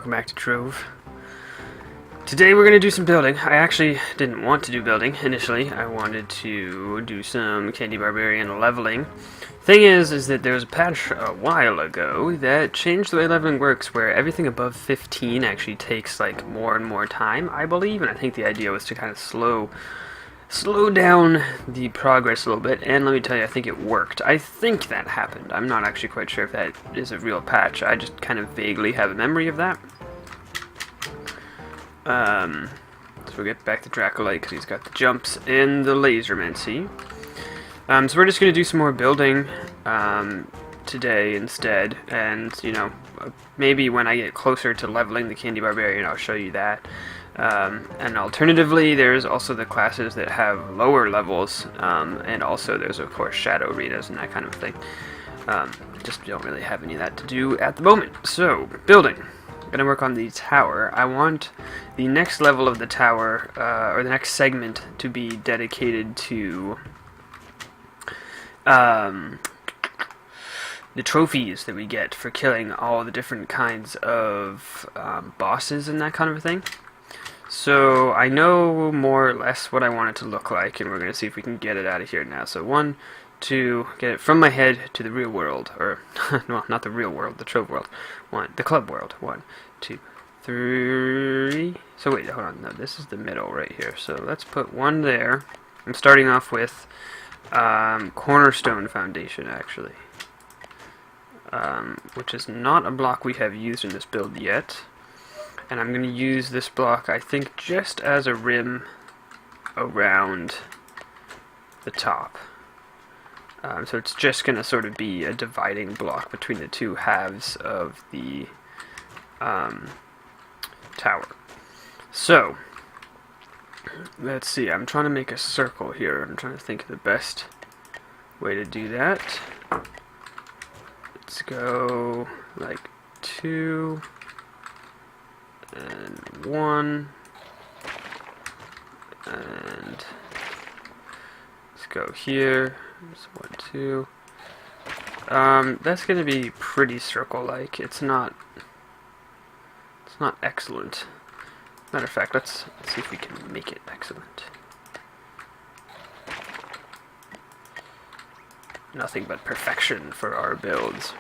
welcome back to Trove. Today we're going to do some building. I actually didn't want to do building initially. I wanted to do some Candy Barbarian leveling. Thing is that there was a patch a while ago that changed the way leveling works, where everything above 15 actually takes like more and more time, I believe, and I think the idea was to kind of slow down the progress a little bit, and let me tell you, I think it worked. I think that happened. I'm not actually quite sure if that is a real patch. I just kind of vaguely have a memory of that. So we'll get back to Dracolite because he's got the jumps and the lasermancy. So we're just going to do some more building today instead, and you know, maybe when I get closer to leveling the Candy Barbarian I'll show you that. And alternatively, there's also the classes that have lower levels, and also there's of course shadow arenas and that kind of thing. Just don't really have any of that to do at the moment. So, building. I'm going to work on the tower. I want the next level of the tower, or the next segment, to be dedicated to the trophies that we get for killing all the different kinds of bosses and that kind of thing. So I know more or less what I want it to look like, and we're going to see if we can get it out of here now. So 1, 2, get it from my head to the real world, or no, not the real world, the Trove world. The club world. 1, 2, 3. So wait, hold on. No, this is the middle right here. So let's put 1 there. I'm starting off with Cornerstone Foundation, actually, which is not a block we have used in this build yet. And I'm going to use this block, I think, just as a rim around the top. So it's just going to sort of be a dividing block between the two halves of the tower. So, let's see, I'm trying to make a circle here. I'm trying to think of the best way to do that. Let's go like 2... and 1, and let's go here. There's 1, 2. That's gonna be pretty circle-like. It's not excellent. Matter of fact, let's see if we can make it excellent. Nothing but perfection for our builds.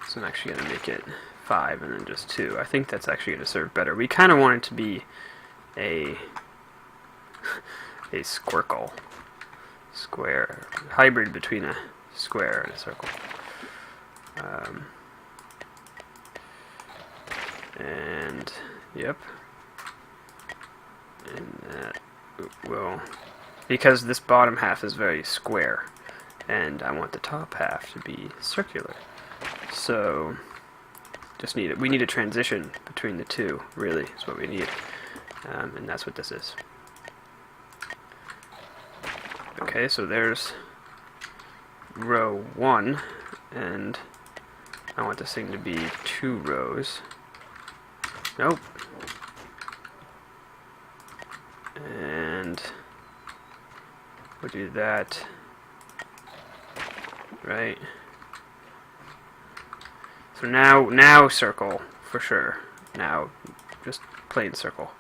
So I'm actually gonna make it 5 and then just 2. I think that's actually going to serve better. We kind of want it to be a square hybrid between a square and a circle. And yep, and that will, because this bottom half is very square, and I want the top half to be circular. So we need a transition between the two, really, is what we need. And that's what this is. Okay, so there's row 1, and I want this thing to be 2 rows. Nope. And we'll do that, right? So now circle, for sure. Now, just plain circle.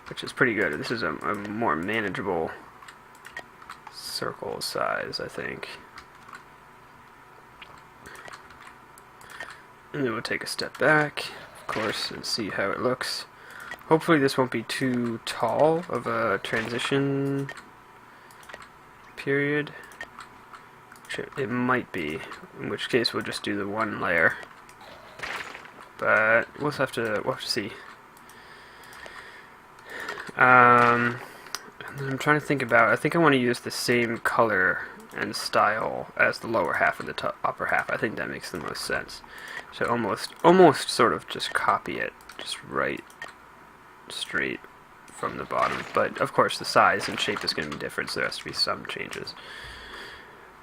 Which is pretty good. This is a more manageable circle size, I think. And then we'll take a step back, of course, and see how it looks. Hopefully this won't be too tall of a transition period. It might be, in which case we'll just do the 1 layer. But we'll have to see. And then I'm trying to think about, I think I want to use the same color and style as the lower half and the upper half. I think that makes the most sense. So almost sort of just copy it, just right straight from the bottom. But of course the size and shape is going to be different, so there has to be some changes.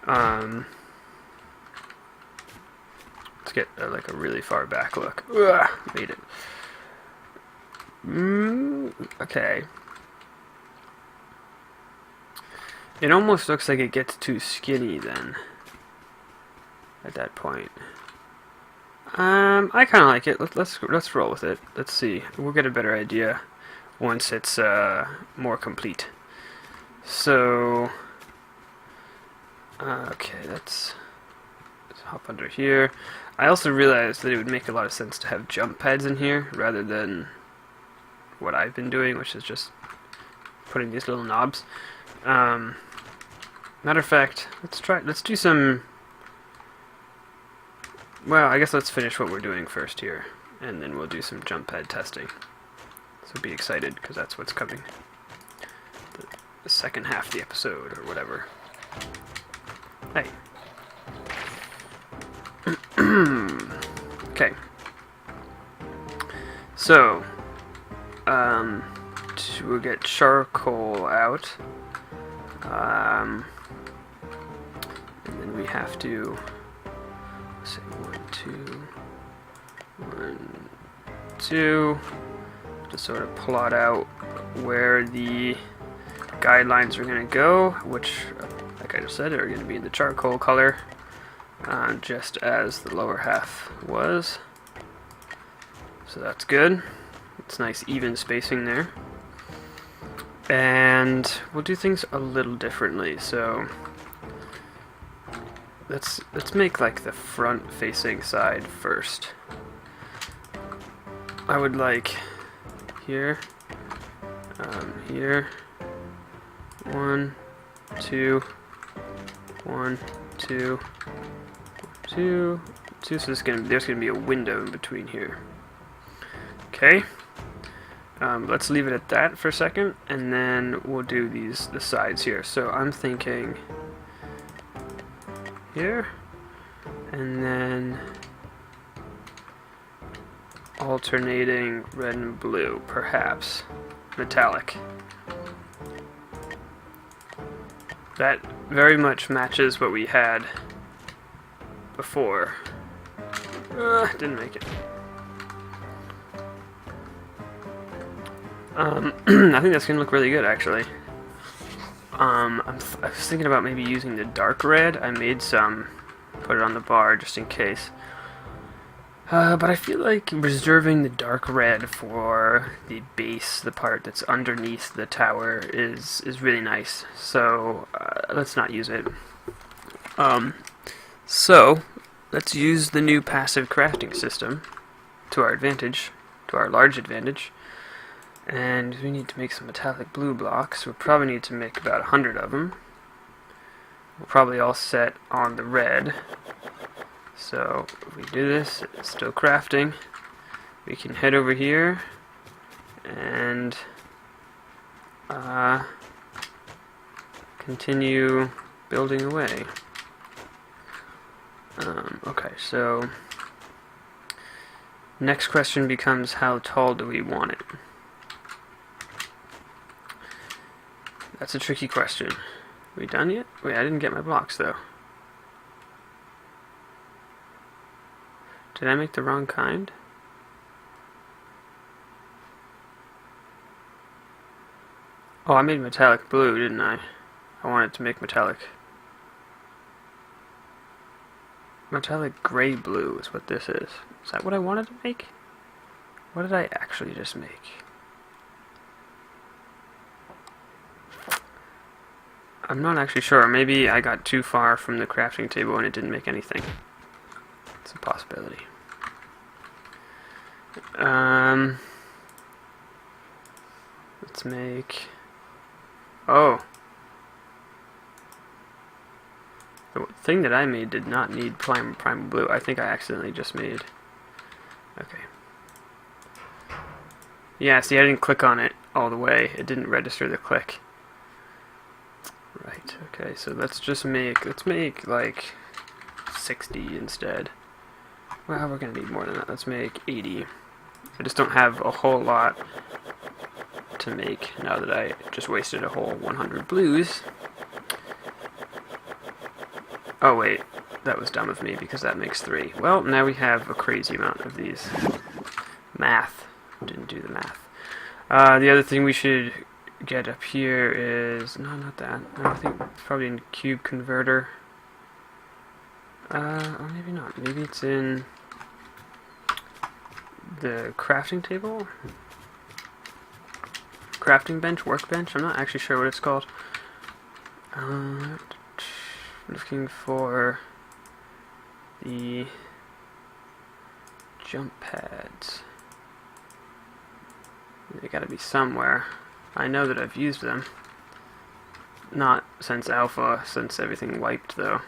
Let's get like a really far back look. Ugh, made it. Okay. It almost looks like it gets too skinny then. at that point. I kind of like it. Let's roll with it. Let's see. We'll get a better idea once it's more complete. So, okay, let's hop under here. I also realized that it would make a lot of sense to have jump pads in here rather than what I've been doing, which is just putting these little knobs. Matter of fact, let's do some. Well, I guess let's finish what we're doing first here, and then we'll do some jump pad testing. So be excited, because that's what's coming. The second half of the episode, or whatever. Hey. Okay. So, we'll get charcoal out. And then we have to say 1, 2, to sort of plot out where the guidelines are going to go, which, like I just said, are going to be in the charcoal color, just as the lower half was. So that's good. It's nice even spacing there. And we'll do things a little differently. So let's make like the front facing side first. I would like here, here, 1, 2, 1, 2, 2, 2. So there's gonna be a window in between here. Okay. Let's leave it at that for a second, and then we'll do the sides here. So I'm thinking here, and then alternating red and blue, perhaps metallic. That very much matches what we had before. Didn't make it. I think that's gonna look really good, actually. I was thinking about maybe using the dark red. I made some, put it on the bar just in case. But I feel like reserving the dark red for the base, the part that's underneath the tower, is really nice. So let's not use it. So let's use the new passive crafting system to our advantage, to our large advantage. And we need to make some metallic blue blocks. We'll probably need to make about 100 of them. We'll probably all set on the red. So if we do this, it's still crafting. We can head over here and continue building away. Okay, so next question becomes, how tall do we want it? That's a tricky question. Are we done yet? Wait, I didn't get my blocks though. Did I make the wrong kind? Oh, I made metallic blue, didn't I? I wanted to make metallic gray blue is what this is. Is that what I wanted to make? What did I actually just make? I'm not actually sure. Maybe I got too far from the crafting table and it didn't make anything. It's a possibility. Let's make... Oh. The thing that I made did not need primal blue. I think I accidentally just made... Okay. Yeah, see, I didn't click on it all the way. It didn't register the click. Right, okay, so let's make like 60 instead. Well, we're gonna need more than that. Let's make 80. I just don't have a whole lot to make now that I just wasted a whole 100 blues. Oh wait, that was dumb of me because that makes 3. Well, now we have a crazy amount of these. Math. Didn't do the math. The other thing we should get up here is... No, not that. I think it's probably in cube converter. Or maybe not. Maybe it's in the crafting table? Crafting bench? Workbench? I'm not actually sure what it's called. Looking for the jump pads. They gotta be somewhere. I know that I've used them. Not since alpha, since everything wiped though.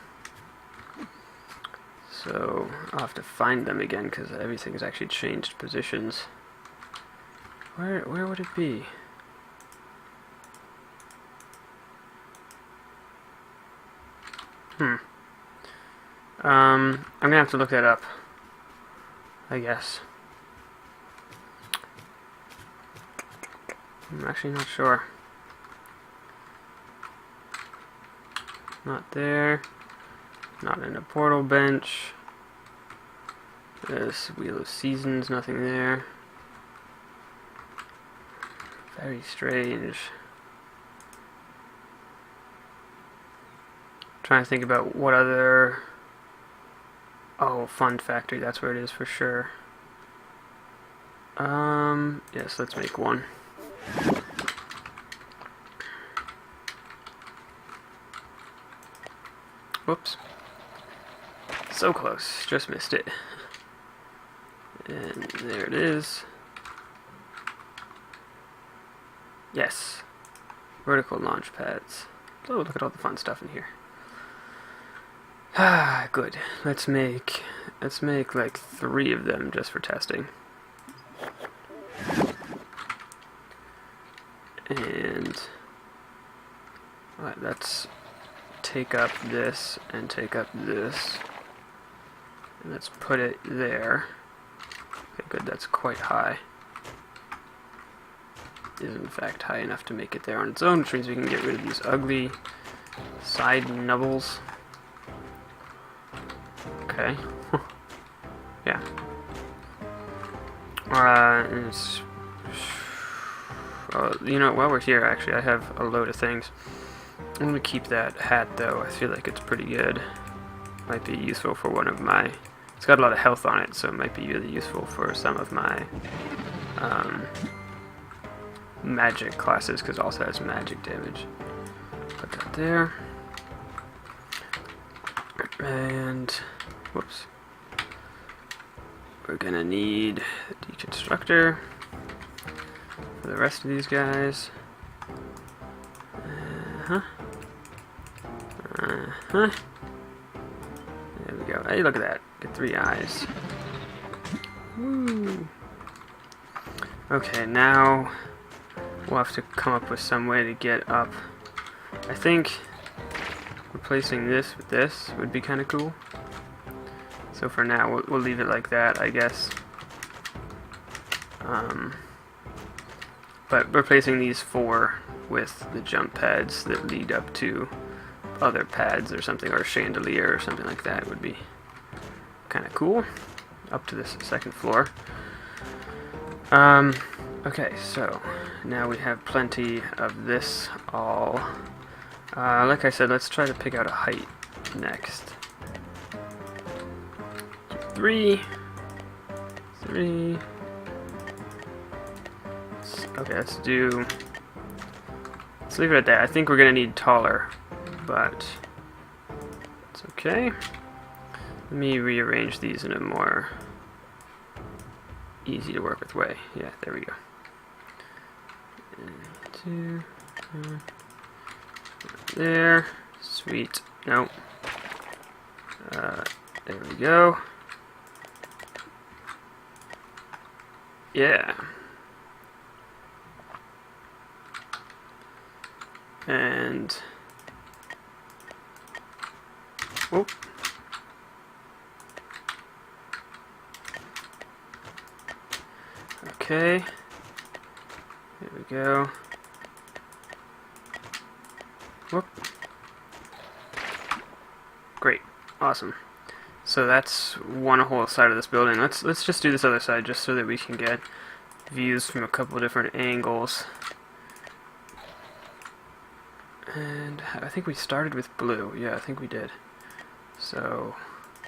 So I'll have to find them again because everything's actually changed positions. Where would it be? I'm gonna have to look that up, I guess. I'm actually not sure. Not there. Not in a portal bench. This Wheel of Seasons, nothing there. Very strange. Trying to think about what other... Oh, Fun Factory, that's where it is for sure. Yes, let's make one. Whoops. So close, just missed it. And there it is. Yes. Vertical launch pads. Oh, look at all the fun stuff in here. Ah, good. Let's make like 3 of them just for testing. And let's take up this and take up this. And let's put it there. Okay, good, that's quite high. Is in fact high enough to make it there on its own, which means we can get rid of these ugly side nubbles. Okay. Yeah. You know, while we're here, actually, I have a load of things. I'm gonna keep that hat, though. I feel like it's pretty good. Might be useful for one of my... It's got a lot of health on it, so it might be really useful for some of my magic classes, because it also has magic damage. Put that there. And... Whoops. We're gonna need the deconstructor for the rest of these guys. There we go. Hey, look at that. Get 3 eyes. Woo. Okay, now we'll have to come up with some way to get up. I think replacing this with this would be kind of cool. So for now, we'll leave it like that, I guess. But replacing these 4 with the jump pads that lead up to other pads or something, or a chandelier or something like that would be kind of cool. Up to this 2nd floor. Okay, so now we have plenty of this all. Like I said, let's try to pick out a height next. 3. Okay, let's leave it at that. I think we're gonna need taller, but it's okay. Let me rearrange these in a more easy to work with way. Yeah, there we go. 2, there. Sweet. Nope. There we go. Yeah. And whoop. Okay. There we go. Whoop. Great. Awesome. So that's one whole side of this building. Let's just do this other side just so that we can get views from a couple different angles. And I think we started with blue. Yeah, I think we did. So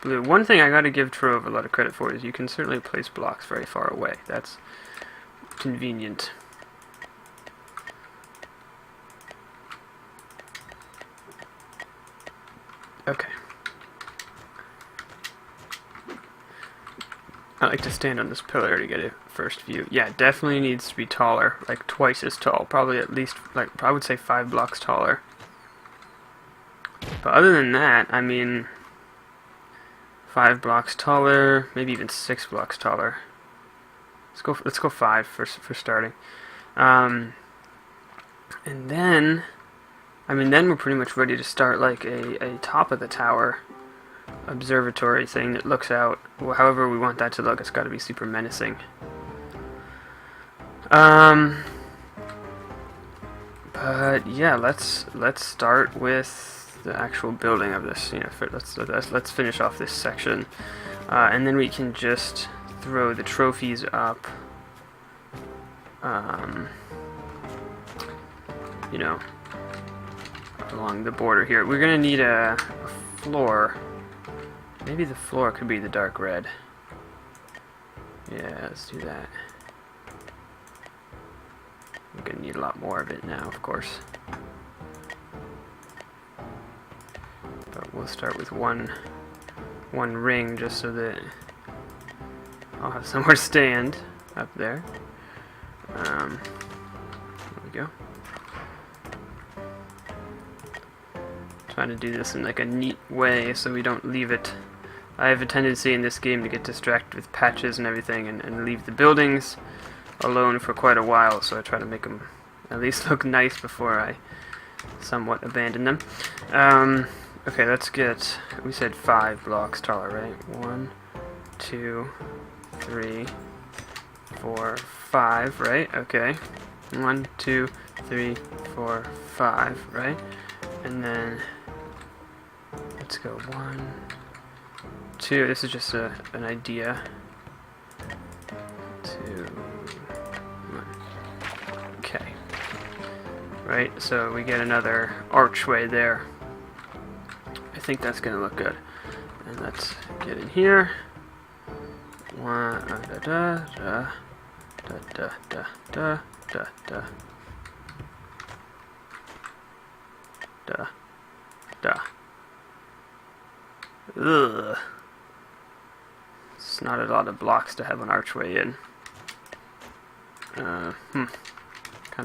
blue. One thing I gotta give Trove a lot of credit for is you can certainly place blocks very far away. That's convenient. Okay. I like to stand on this pillar to get a first view. Yeah, it definitely needs to be taller, like twice as tall. Probably at least, like, I would say 5 blocks taller. But other than that, I mean, 5 blocks taller, maybe even 6 blocks taller. Let's go 5 for starting. And then, I mean, then we're pretty much ready to start like a top of the tower observatory thing that looks out. Well, however we want that to look, it's got to be super menacing. But yeah, let's start with the actual building of this. You know, let's finish off this section, and then we can just throw the trophies up. You know, along the border here. We're gonna need a floor. Maybe the floor could be the dark red. Yeah, let's do that. We're gonna need a lot more of it now, of course. But we'll start with one ring just so that I'll have somewhere to stand up there. There we go. Trying to do this in like a neat way so we don't leave it. I have a tendency in this game to get distracted with patches and everything and leave the buildings alone for quite a while, so I try to make them at least look nice before I somewhat abandon them. Okay, let's get, we said 5 blocks taller, right? 1, 2, 3, 4, 5, right? Okay. 1, 2, 3, 4, 5, right? And then let's go 1, 2. This is just an idea. 2, 1. Okay. Right, so we get another archway there. I think that's gonna look good. And let's get in here. Da da da da da da da da da da. Ugh. It's not a lot of blocks to have an archway in. Kind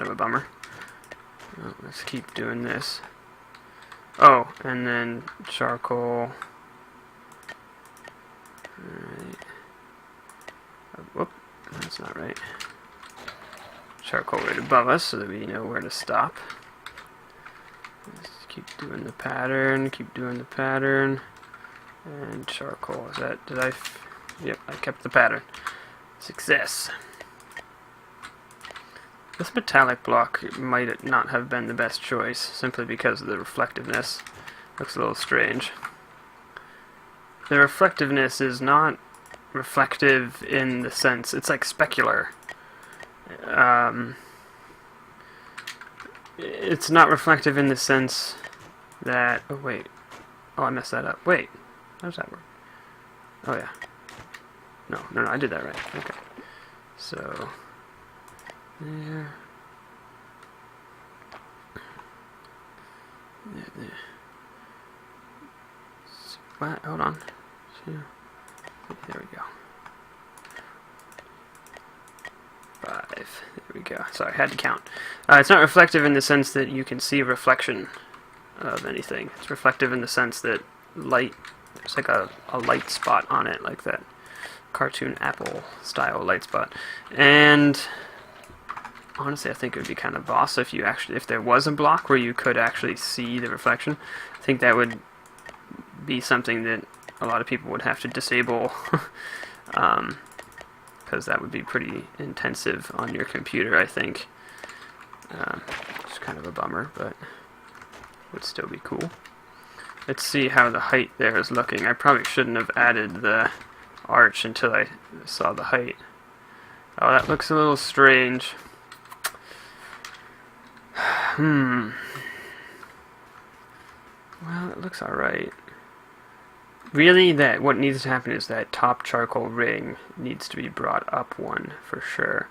of a bummer. Well, let's keep doing this. Oh, and then charcoal. Alright. Whoop, that's not right. Charcoal right above us so that we know where to stop. Let's keep doing the pattern, keep doing the pattern. And charcoal, is that, yep, I kept the pattern. Success. This metallic block might not have been the best choice, simply because of the reflectiveness. Looks a little strange. The reflectiveness is not reflective in the sense, it's like specular. It's not reflective in the sense that, oh wait, oh I messed that up, wait, how does that work? Oh yeah, no, I did that right, okay, so, there, what, hold on, there we go. 5. There we go. Sorry, I had to count. It's not reflective in the sense that you can see a reflection of anything. It's reflective in the sense that light, there's like a light spot on it, like that cartoon apple style light spot. And honestly, I think it would be kind of boss if there was a block where you could actually see the reflection. I think that would be something that a lot of people would have to disable. Because that would be pretty intensive on your computer, I think. It's kind of a bummer, but would still be cool. Let's see how the height there is looking. I probably shouldn't have added the arch until I saw the height. Oh, that looks a little strange. Well, it looks alright. really, that what needs to happen is that top charcoal ring needs to be brought up one for sure.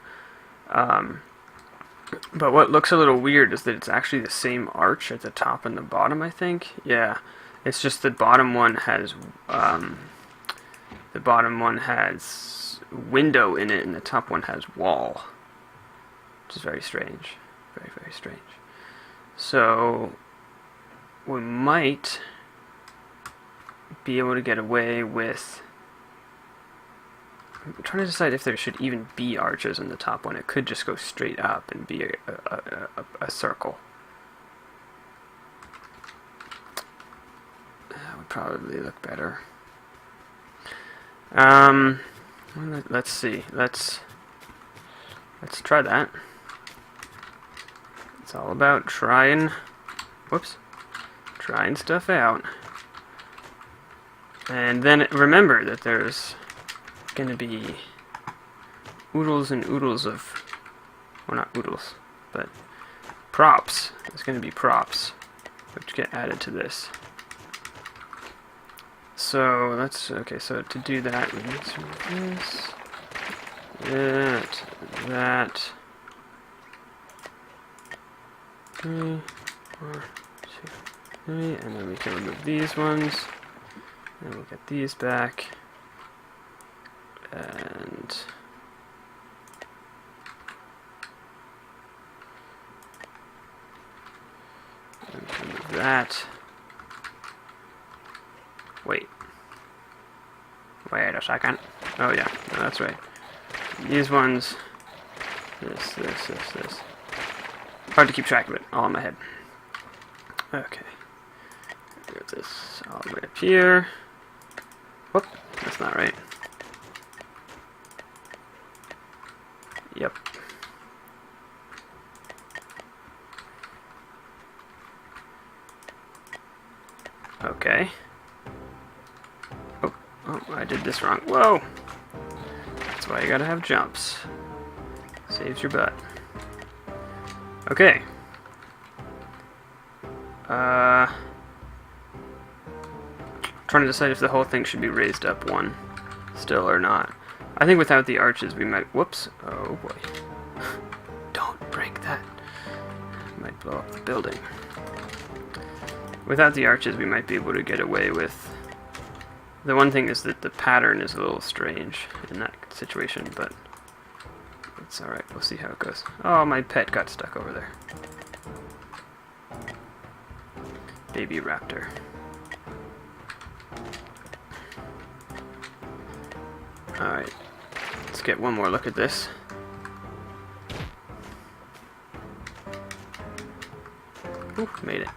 But what looks a little weird is that it's actually the same arch at the top and the bottom, I think. Yeah, it's just the bottom one has window in it, and the top one has wall, which is very strange. Very, very strange. So we might be able to get away with... I'm trying to decide if there should even be arches in the top one. It could just go straight up and be a circle. That would probably look better. Let's see. Let's try that. It's all about trying stuff out. And then remember that there's gonna be oodles and oodles of, well, not oodles, but props. There's gonna be props which get added to this. So let's, okay, so to do that we need to do this, that, 3, 4, 2, 3, and then we can remove these ones, and we'll get these back. And move that. Wait a second. Oh yeah, no, that's right. These ones, this. Hard to keep track of it, all in my head. Okay. Get this all the way up here. Whoop, that's not right. Yep. Okay. Oh, I did this wrong. Whoa! That's why you gotta have jumps. Saves your butt. Okay. Trying to decide if the whole thing should be raised up one still or not. I think without the arches we might... Whoops. Oh boy. Don't break that. Might blow up the building. Without the arches we might be able to get away with... The one thing is that the pattern is a little strange in that situation, but it's alright. We'll see how it goes. Oh, my pet got stuck over there. Baby raptor. Alright. Let's get one more look at this. Ooh, made it.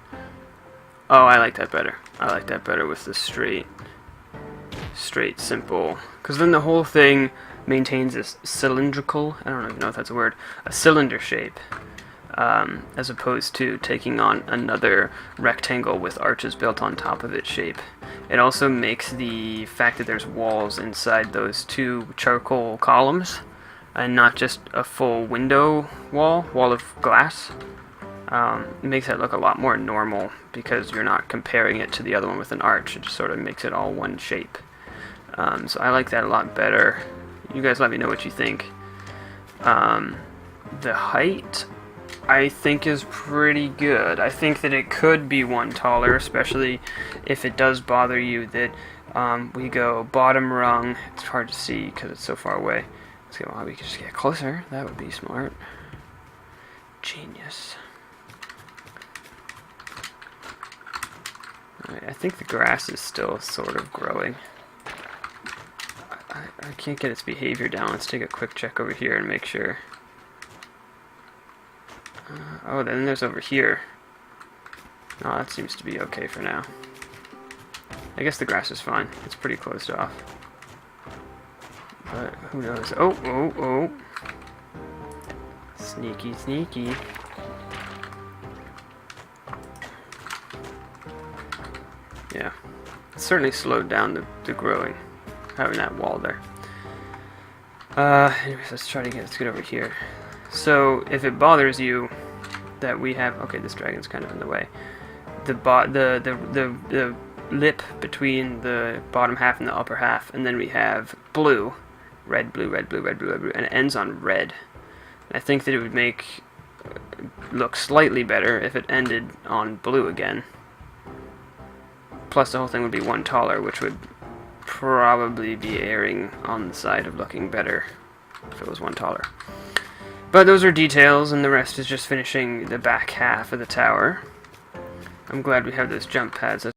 Oh, I like that better. I like that better with the straight, simple. Because then the whole thing maintains this cylindrical, I don't even know if that's a word, a cylinder shape. As opposed to taking on another rectangle with arches built on top of its shape. It also makes the fact that there's walls inside those two charcoal columns and not just a full window wall of glass. It makes it look a lot more normal because you're not comparing it to the other one with an arch. It just sort of makes it all one shape. So I like that a lot better. You guys let me know what you think. The height, I think, is pretty good. I think that it could be one taller, especially if it does bother you that we go bottom rung. It's hard to see because it's so far away. Let's go. Well, we could just get closer. That would be smart. Genius. Alright, I think the grass is still sort of growing. I can't get its behavior down. Let's take a quick check over here and make sure. Oh, then there's over here. Oh, that seems to be okay for now. I guess the grass is fine. It's pretty closed off. But who knows? Oh. Sneaky, sneaky. Yeah. It's certainly slowed down the growing, having that wall there. Anyways, let's get over here. So, if it bothers you that we have... Okay, this dragon's kind of in the way. The lip between the bottom half and the upper half, and then we have blue, red, blue, red, blue, red, blue, red, blue, and it ends on red. I think that it would make look slightly better if it ended on blue again. Plus the whole thing would be one taller, which would probably be erring on the side of looking better if it was one taller. But those are details, and the rest is just finishing the back half of the tower. I'm glad we have those jump pads.